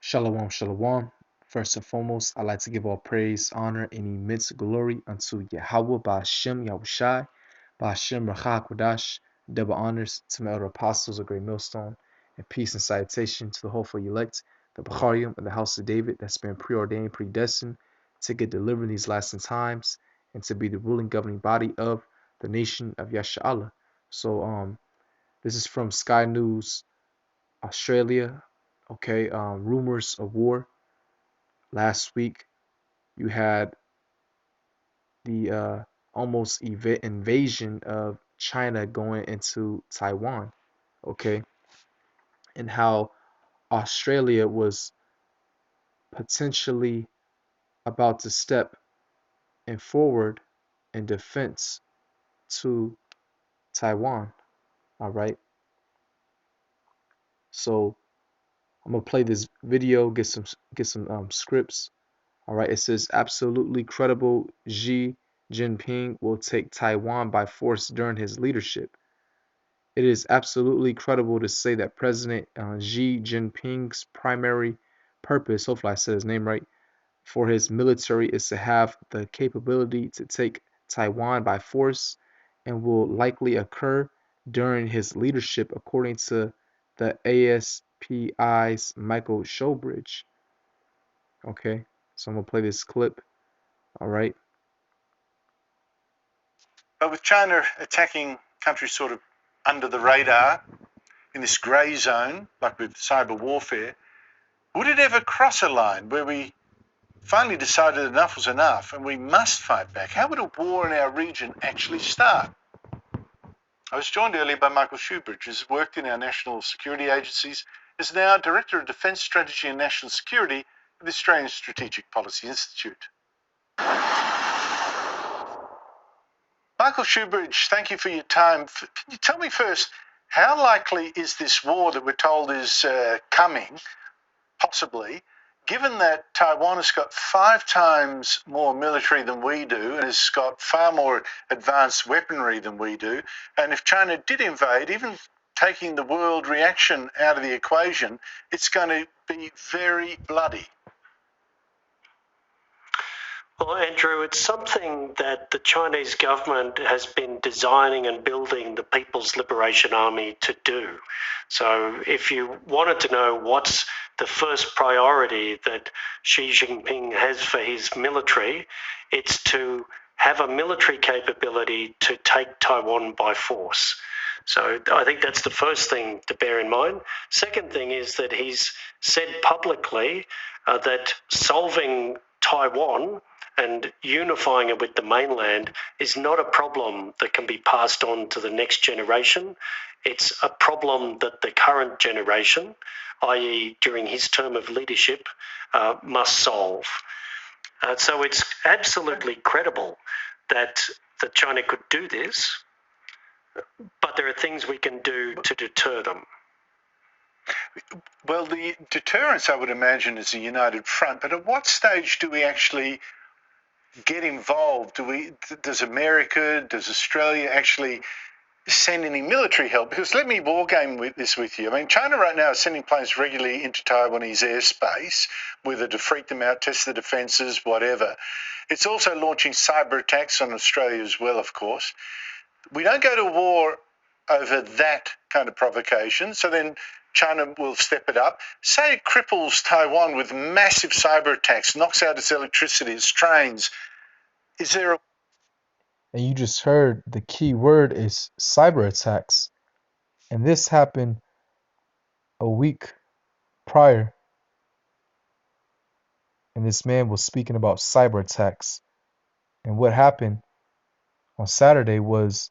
Shalom, shalom. First and foremost, I'd like to give all praise, honor, and immense glory unto Yahweh, Ba'ashem, Yahushai, Ba'ashem, Rachak, Kodash. Double honors to my elder apostles of Great Millstone, and peace and salutation to the hopeful elect, the Bacharium of the house of David that's been preordained, predestined to get delivered in these last times and to be the ruling governing body of the nation of Yasha'Allah. So, this is from Sky News Australia. Okay, rumors of war. Last week, you had the almost invasion of China going into Taiwan. Okay, and how Australia was potentially about to step in forward in defense to Taiwan. All right, so I'm gonna play this video, get some scripts. All right, it says absolutely credible Xi Jinping will take Taiwan by force during his leadership. It is absolutely credible to say that President Xi Jinping's primary purpose, hopefully I said his name right, for his military is to have the capability to take Taiwan by force and will likely occur during his leadership, according to the ASPI's Michael Showbridge. Okay, so I'm going to play this clip. All right. But with China attacking countries sort of under the radar in this grey zone, like with cyber warfare, would it ever cross a line where we finally decided enough was enough and we must fight back? How would a war in our region actually start? I was joined earlier by Michael Shoebridge, who's worked in our national security agencies, is now Director of Defence Strategy and National Security at the Australian Strategic Policy Institute. Michael Shoebridge, thank you for your time. Can you tell me first, how likely is this war that we're told is coming, possibly, given that Taiwan has got 5 times more military than we do and has got far more advanced weaponry than we do, and if China did invade, even taking the world reaction out of the equation, it's going to be very bloody? Well, Andrew, it's something that the Chinese government has been designing and building the People's Liberation Army to do. So if you wanted to know what's the first priority that Xi Jinping has for his military, it's to have a military capability to take Taiwan by force. So I think that's the first thing to bear in mind. Second thing is that he's said publicly that solving Taiwan and unifying it with the mainland is not a problem that can be passed on to the next generation. It's a problem that the current generation, i.e. during his term of leadership, must solve. So it's absolutely credible that China could do this, but there are things we can do to deter them. Well, the deterrence, I would imagine, is a united front, but at what stage do we actually get involved? Does America, does Australia actually send any military help? Because let me wargame with you. I mean, China right now is sending planes regularly into Taiwanese airspace, whether to freak them out, test the defences, whatever. It's also launching cyber attacks on Australia as well, of course. We don't go to war over that kind of provocation, so then China will step it up. Say it cripples Taiwan with massive cyber attacks, knocks out its electricity, its trains. Is there a... And you just heard the key word is cyber attacks. And this happened a week prior. And this man was speaking about cyber attacks. And what happened on Saturday was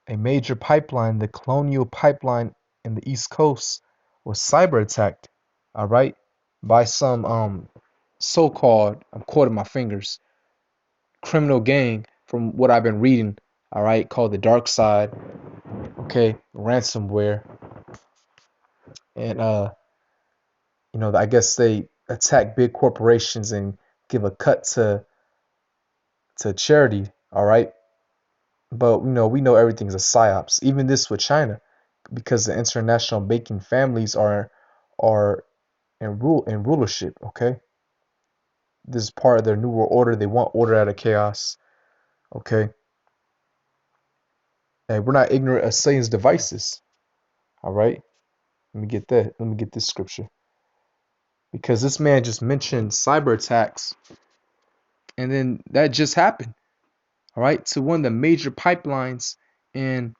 a major pipeline, the Colonial Pipeline in the East Coast, was cyber attacked, all right, by some so-called, I'm quoting my fingers, criminal gang from what I've been reading, all right, called the Dark Side, okay, ransomware. And I guess they attack big corporations and give a cut to charity, all right? But we know everything's a psyops. Even this with China, because the international banking families are and rulership. Okay, this is part of their new world order. They want order out of chaos. Okay, and we're not ignorant of Satan's devices. All right, let me get that. Let me get this scripture because this man just mentioned cyber attacks, and then that just happened. All right, to one of the major pipelines in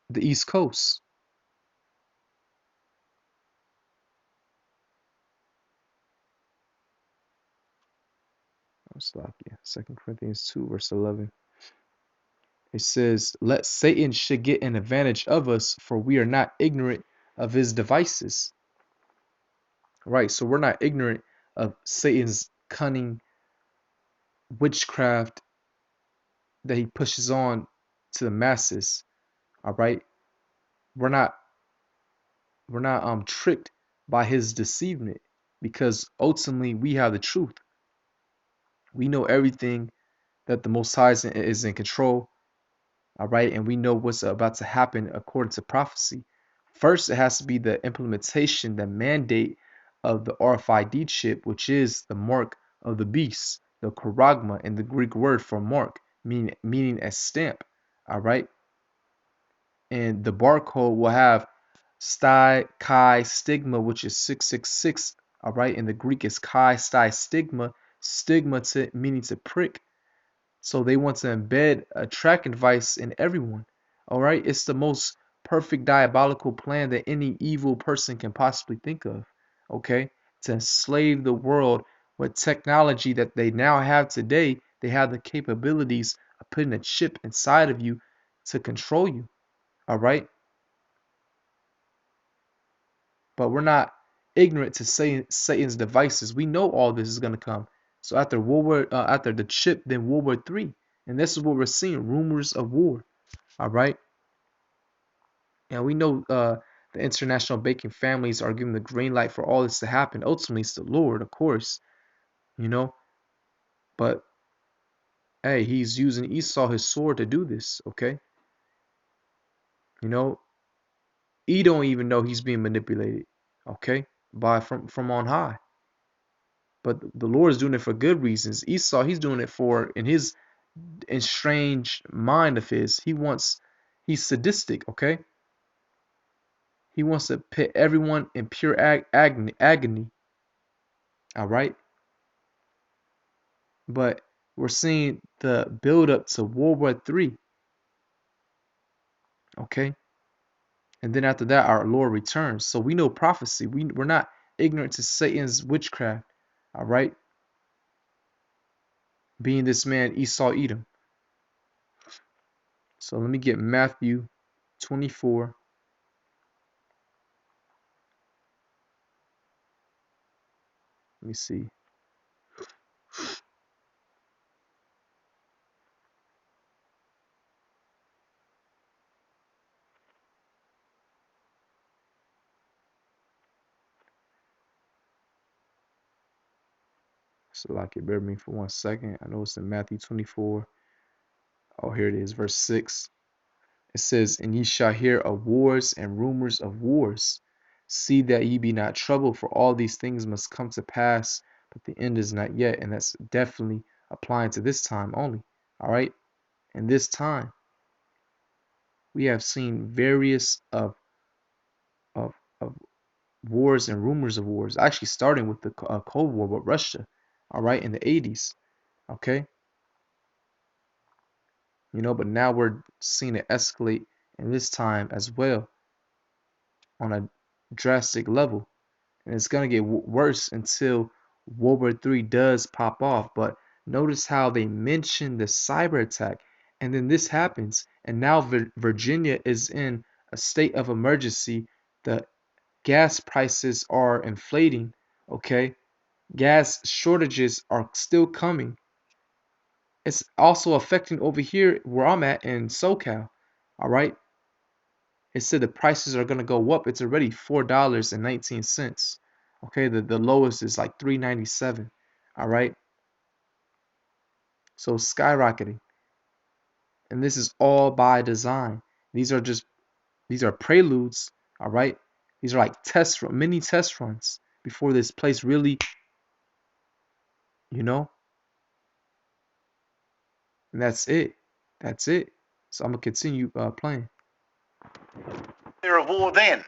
the East Coast. Slovakia. 2 Corinthians 2, verse 11. It says, "Let Satan should get an advantage of us, for we are not ignorant of his devices." Right, so we're not ignorant of Satan's cunning witchcraft that he pushes on to the masses. All right, we're not tricked by his deceivement because ultimately we have the truth. We know everything that the Most High is in control. All right, and we know what's about to happen according to prophecy. First, it has to be the implementation, the mandate of the RFID chip, which is the mark of the beast, the charagma, and the Greek word for mark, meaning a stamp. All right, and the barcode will have sty chi stigma, which is 666. All right, and the Greek is chi sty stigma, stigma to meaning to prick. So they want to embed a tracking device in everyone. All right, it's the most perfect diabolical plan that any evil person can possibly think of. Okay, to enslave the world with technology that they now have today. They have the capabilities of putting a chip inside of you to control you. All right, but we're not ignorant to Satan's devices. We know all this is going to come. So after after the chip, then World War III, and this is what we're seeing: rumors of war. All right, and we know the international banking families are giving the green light for all this to happen. Ultimately, it's the Lord, of course, you know. But hey, he's using Esau, his sword, to do this. Okay, you know, he don't even know he's being manipulated. Okay, by from on high. But the Lord is doing it for good reasons. Esau, he's doing it for in his estranged mind of his. He's sadistic. Okay, he wants to pit everyone in pure agony. All right, but we're seeing the build up to World War III. Okay, and then after that, our Lord returns. So we know prophecy. We're not ignorant to Satan's witchcraft. All right, being this man Esau Edom. So let me get Matthew 24. Let me see. So like it bear me for 1 second. I know it's in Matthew 24. Oh, here it is, verse 6. It says, "And ye shall hear of wars and rumors of wars. See that ye be not troubled, for all these things must come to pass, but the end is not yet." And that's definitely applying to this time only. All right. In this time, we have seen various of, of wars and rumors of wars, actually starting with the Cold War with Russia. All right, in the 80s. Okay. But now we're seeing it escalate in this time as well on a drastic level. And it's going to get worse until World War III does pop off. But notice how they mention the cyber attack, and then this happens, and now Virginia is in a state of emergency. The gas prices are inflating. Okay, gas shortages are still coming. It's also affecting over here where I'm at in SoCal. All right, it said the prices are gonna go up. It's already $4.19. Okay, the lowest is like 3.97. All right, so skyrocketing, and this is all by design. These are just these are preludes. All right, these are like mini test runs. before this place really, you know, and that's it. That's it. So I'm gonna continue playing. There a war then?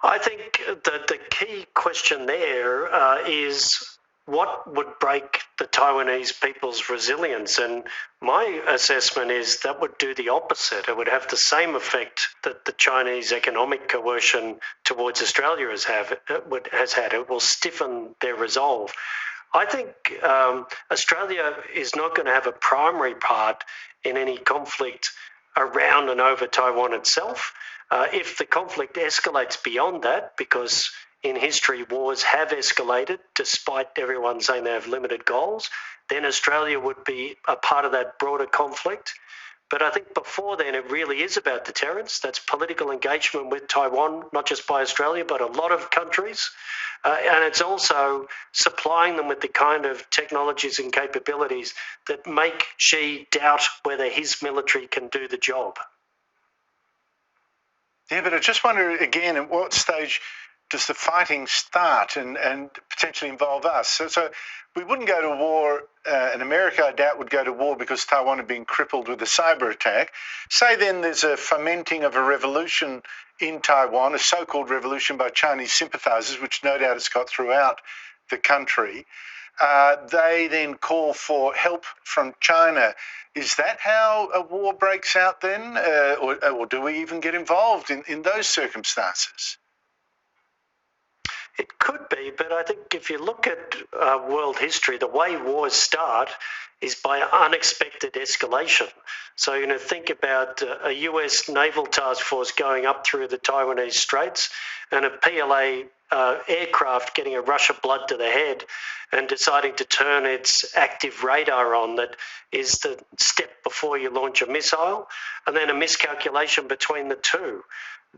I think that the key question there is what would break the Taiwanese people's resilience? And my assessment is that would do the opposite. It would have the same effect that the Chinese economic coercion towards Australia has had. It will stiffen their resolve. I think Australia is not going to have a primary part in any conflict around and over Taiwan itself. If the conflict escalates beyond that, because in history wars have escalated despite everyone saying they have limited goals, then Australia would be a part of that broader conflict. But I think before then, it really is about deterrence. That's political engagement with Taiwan, not just by Australia, but a lot of countries. And it's also supplying them with the kind of technologies and capabilities that make Xi doubt whether his military can do the job. Yeah, but I just wonder again, at what stage does the fighting start and potentially involve us? So we wouldn't go to war, and America, I doubt, would go to war because Taiwan had been crippled with a cyber attack. Say then there's a fomenting of a revolution in Taiwan, a so-called revolution by Chinese sympathizers, which no doubt it's got throughout the country. They then call for help from China. Is that how a war breaks out then? Or do we even get involved in those circumstances? It could be, but I think if you look at world history, the way wars start is by unexpected escalation. So, think about a US naval task force going up through the Taiwanese Straits and a PLA aircraft getting a rush of blood to the head and deciding to turn its active radar on, that is the step before you launch a missile, and then a miscalculation between the two.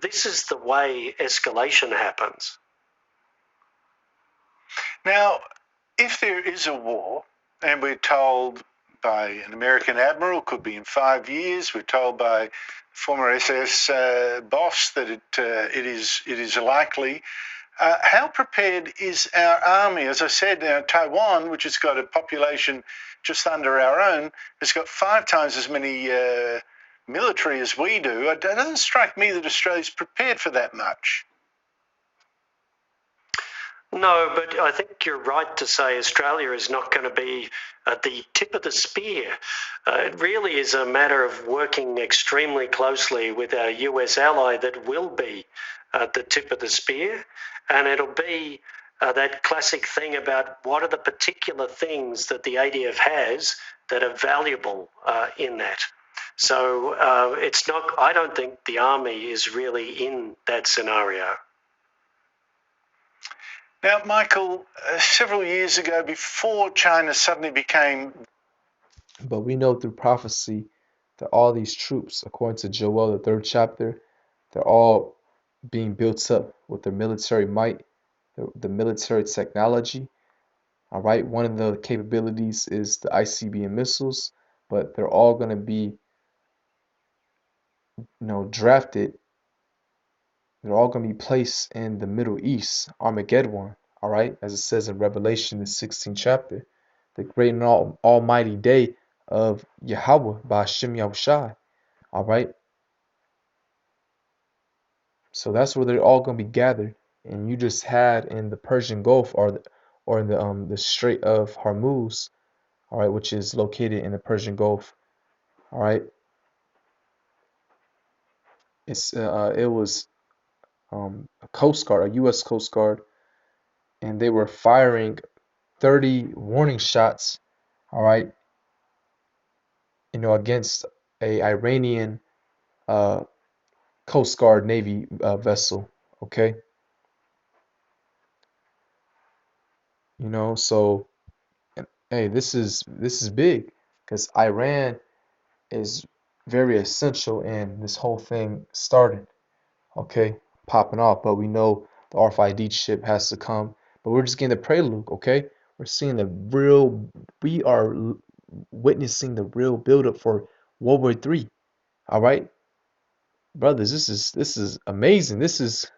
This is the way escalation happens. Now, if there is a war, and we're told by an American admiral, could be in 5 years, we're told by former SS boss that it is likely. How prepared is our army? As I said, Taiwan, which has got a population just under our own, has got 5 times as many military as we do. It doesn't strike me that Australia's prepared for that much. No, but I think you're right to say Australia is not going to be at the tip of the spear. It really is a matter of working extremely closely with our US ally that will be at the tip of the spear. And it'll be that classic thing about what are the particular things that the ADF has that are valuable in that. So it's not, I don't think the army is really in that scenario. Now, Michael, several years ago, before China suddenly became... But we know through prophecy that all these troops, according to Joel, the third chapter, they're all being built up with their military might, the military technology. All right, one of the capabilities is the ICBM missiles, but they're all going to be, drafted. They're all going to be placed in the Middle East, Armageddon. All right, as it says in Revelation, the 16th chapter, the great and almighty day of Yahweh by Hashem Yahushai. All right, so that's where they're all going to be gathered. And you just had in the Persian Gulf, or in the Strait of Hormuz, all right, which is located in the Persian Gulf. All right, it was a Coast Guard, a U.S. Coast Guard, and they were firing 30 warning shots. All right, against a Iranian uh, Coast Guard Navy vessel. Okay, so hey, this is big because Iran is very essential in this whole thing starting. Okay, popping off. But we know the RFID chip has to come. But we're just getting the prelude. Okay, we're seeing the real. We are witnessing the real buildup for World War III. All right, brothers, this is amazing. This is,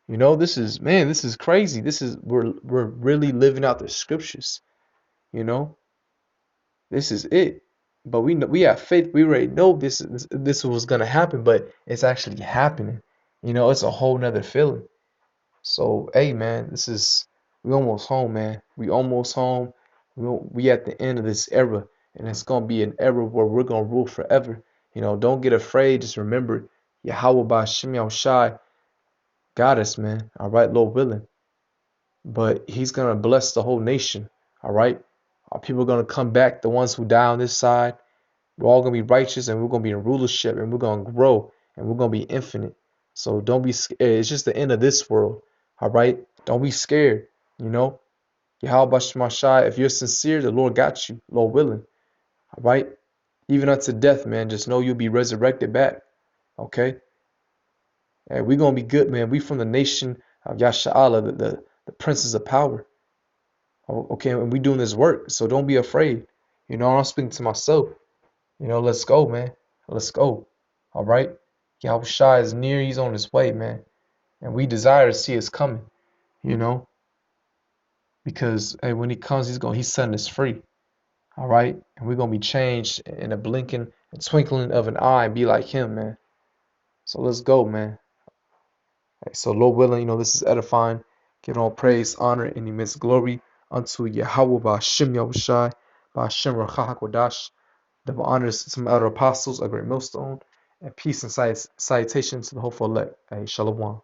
this is, man, this is crazy. This is, we're really living out the scriptures. You know, this is it. But we know, we have faith. We already know this was gonna happen, but it's actually happening. It's a whole nother feeling. So, hey, man, we almost home, man. We almost home. We at the end of this era, and it's gonna be an era where we're gonna rule forever. Don't get afraid. Just remember, Yahweh Ba'Shem Yahushai got us, man. All right, Lord willing. But He's gonna bless the whole nation. All right. Our people are gonna come back. The ones who die on this side, we're all gonna be righteous, and we're gonna be in rulership, and we're gonna grow, and we're gonna be infinite. So don't be scared. It's just the end of this world. All right. Don't be scared. You know. Yahweh Shai, if you're sincere, the Lord got you, Lord willing. All right. Even unto death, man. Just know you'll be resurrected back. Okay. And we're gonna be good, man. We from the nation of Yasha'Allah, the princes of power. Okay, and we doing this work, so don't be afraid. I'm speaking to myself. Let's go, man. Let's go. All right. Yahweh Shai is near, he's on his way, man. And we desire to see us coming, you know, because hey, when he comes, he's setting us free. All right. And we're gonna be changed in a blinking, a twinkling of an eye and be like him, man. So let's go, man. So, Lord willing, this is edifying. Giving all praise, honor, and immense glory unto Yahweh Ba'Shem Yahushai, Ba'Shem Rachah HaKodash. Double honors to my elder apostles, a great millstone, and peace and salutation to the hopeful elect. Hey, Shalom.